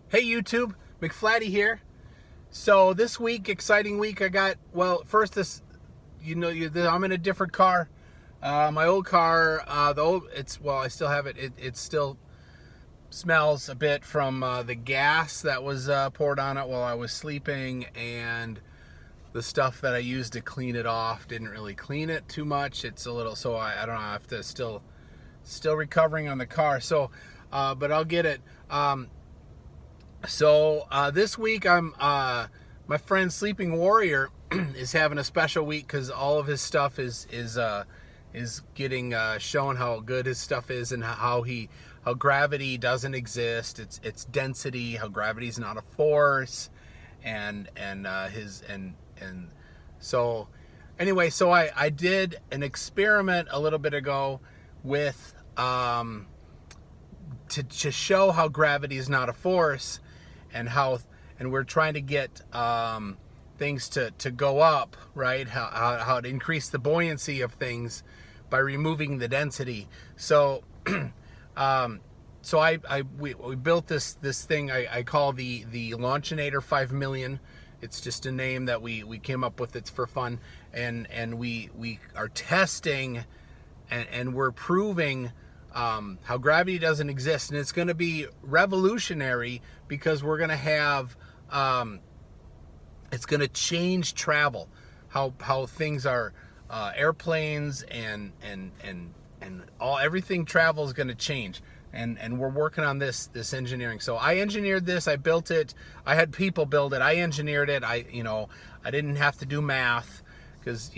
Hey YouTube, McFlatty here. So this week, exciting week. I got, well, first this, I'm in a different car. My old car, I still have it. It still smells a bit from the gas that was poured on it while I was sleeping, and the stuff that I used to clean it off didn't really clean it too much. It's a little, so I don't know. I have to still recovering on the car. So, but I'll get it. This week my friend Sleeping Warrior is having a special week because all of his stuff is getting shown how good his stuff is, and how gravity doesn't exist. It's density, how gravity is not a force, and so anyway, so I did an experiment a little bit ago with to show how gravity is not a force, and we're trying to get things to go up, right? How to increase the buoyancy of things by removing the density. So we built this thing I call the Launchinator 5 million. It's just a name that we came up with. It's for fun, and we are testing and we're proving how gravity doesn't exist, and it's going to be revolutionary because we're going to have it's going to change travel, how things are, airplanes and everything travel is going to change, and we're working on this engineering. So I engineered this, I built it, I had people build it, I engineered it. I didn't have to do math, because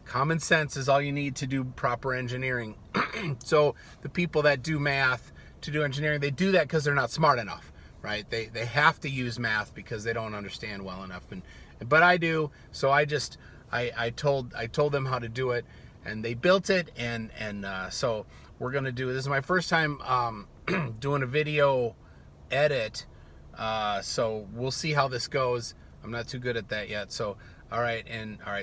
common sense is all you need to do proper engineering. So the people that do math to do engineering, they do that because they're not smart enough, right? They have to use math because they don't understand well enough, but I do. So I told them how to do it, and they built it, and so we're gonna do this. Is my first time doing a video edit, so we'll see how this goes. I'm not too good at that yet. So all right,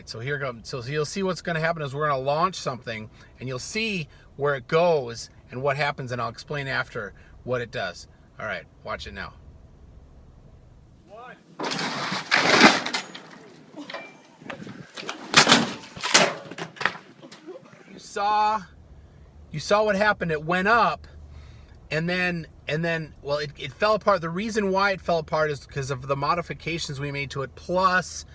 so here goes. So you'll see what's going to happen is we're going to launch something, and you'll see where it goes and what happens, and I'll explain after what it does. All right, watch it now. One. You saw what happened. It went up, and then well, it fell apart. The reason why it fell apart is because of the modifications we made to it, plus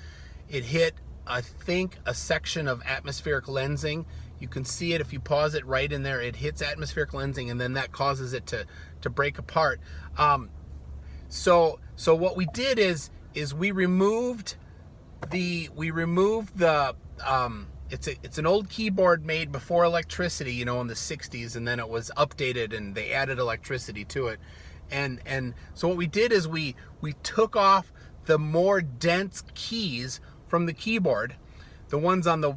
it hit, I think, a section of atmospheric lensing. You can see it if you pause it right in there. It hits atmospheric lensing, and then that causes it to break apart. So what we did is we removed the it's an old keyboard made before electricity, in the 60s, and then it was updated and they added electricity to it. And so what we did is we took off the more dense keys from the keyboard, the ones on that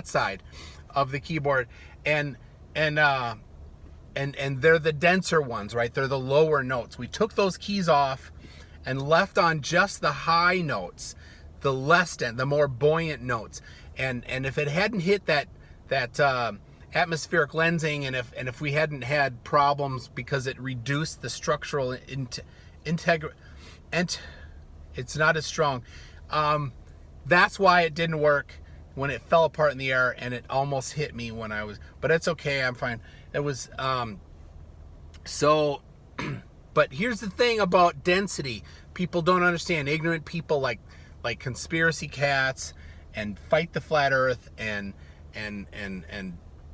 side of the keyboard, and they're the denser ones, right? They're the lower notes. We took those keys off and left on just the high notes, the less dense, the more buoyant notes. And if it hadn't hit that atmospheric lensing, and if we hadn't had problems because it reduced the structural integrity, and it's not as strong. That's why it didn't work when it fell apart in the air, and it almost hit me when I was, but it's okay, I'm fine. It was but here's the thing about density. People don't understand. Ignorant people like conspiracy cats and Fight the Flat Earth and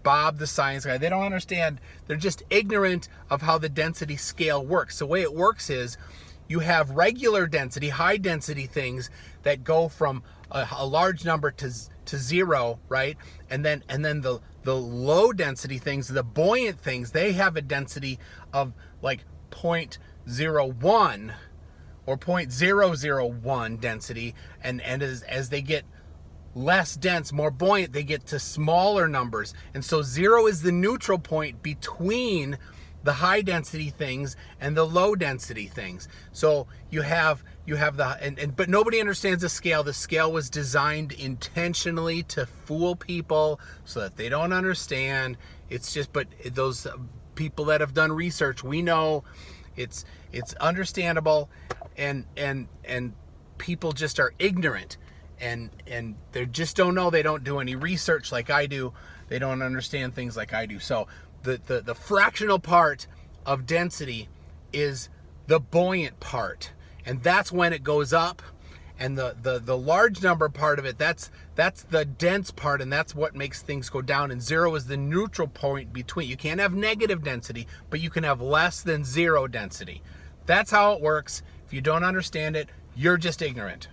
Bob the Science Guy, they don't understand. They're just ignorant of how the density scale works. The way it works is you have regular density, high density things that go from a large number to zero, right? And then the low density things, the buoyant things, they have a density of like 0.01 or 0.001 density, and as they get less dense, more buoyant, they get to smaller numbers. And so 0 is the neutral point between the high density things and the low density things. So you have but nobody understands the scale. The scale was designed intentionally to fool people so that they don't understand. It's just, but those people that have done research, we know it's understandable, and people just are ignorant, and they just don't know. They don't do any research like I do. They don't understand things like I do. So the fractional part of density is the buoyant part, and that's when it goes up. And the large number part of it, that's the dense part, and that's what makes things go down. And zero is the neutral point between. You can't have negative density, but you can have less than zero density. That's how it works. If you don't understand it, you're just ignorant.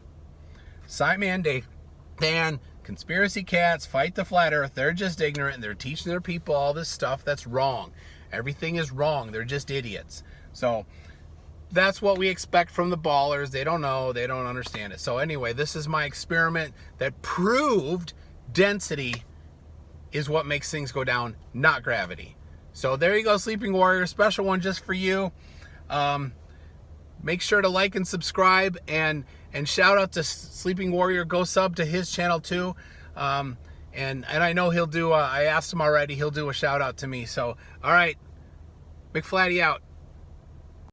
Simon, Dan, conspiracy cats, fight the flat earth, they're just ignorant, and they're teaching their people all this stuff that's wrong. Everything is wrong. They're just idiots. So that's what we expect from the ballers. They don't know. They don't understand it. So anyway, this is my experiment that proved density is what makes things go down, not gravity. So there you go, Sleeping Warrior. Special one just for you. Make sure to like and subscribe, and shout out to Sleeping Warrior. Go sub to his channel too. And I know he'll do, I asked him already, he'll do a shout out to me. So, all right, McFlatty out.